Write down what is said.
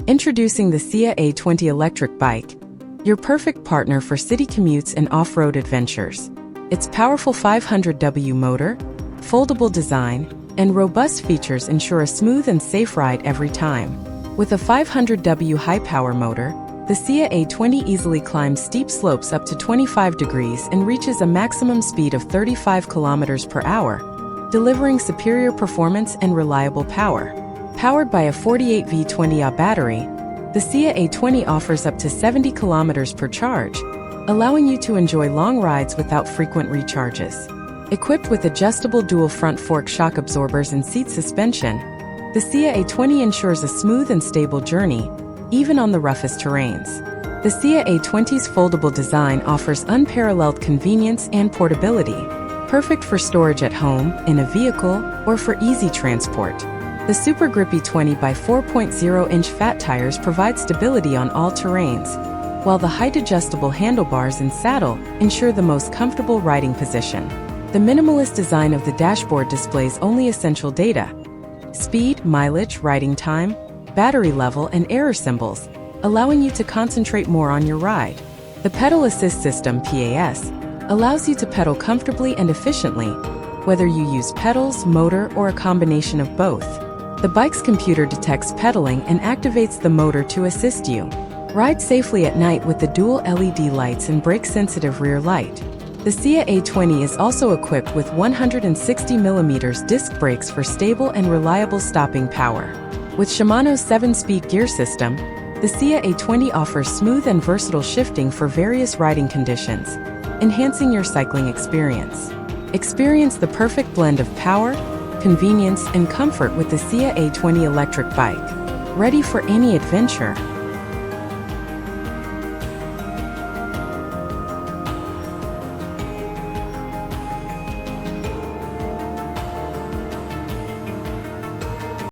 Introducing the CEAYA A20 electric bike, your perfect partner for city commutes and off-road adventures. Its powerful 500W motor, foldable design, and robust features ensure a smooth and safe ride every time. With a 500W high-power motor, the CEAYA A20 easily climbs steep slopes up to 25 degrees and reaches a maximum speed of 35 km per hour, delivering superior performance and reliable power. Powered by a 48V 20AH battery, the CEAYA A20 offers up to 70 km per charge, allowing you to enjoy long rides without frequent recharges. Equipped with adjustable dual front fork shock absorbers and seat suspension, the CEAYA A20 ensures a smooth and stable journey, even on the roughest terrains. The CEAYA A20's foldable design offers unparalleled convenience and portability, perfect for storage at home, in a vehicle, or for easy transport. The super grippy 20 by 4.0-inch fat tires provide stability on all terrains, while the height-adjustable handlebars and saddle ensure the most comfortable riding position. The minimalist design of the dashboard displays only essential data: speed, mileage, riding time, battery level, and error symbols, allowing you to concentrate more on your ride. The Pedal Assist System (PAS) allows you to pedal comfortably and efficiently, whether you use pedals, motor, or a combination of both. The bike's computer detects pedaling and activates the motor to assist you. Ride safely at night with the dual LED lights and brake-sensitive rear light. The CEAYA A20 is also equipped with 160mm disc brakes for stable and reliable stopping power. With Shimano's 7-speed gear system, the CEAYA A20 offers smooth and versatile shifting for various riding conditions, enhancing your cycling experience. Experience the perfect blend of power, convenience, and comfort with the CEAYA A20 electric bike. Ready for any adventure?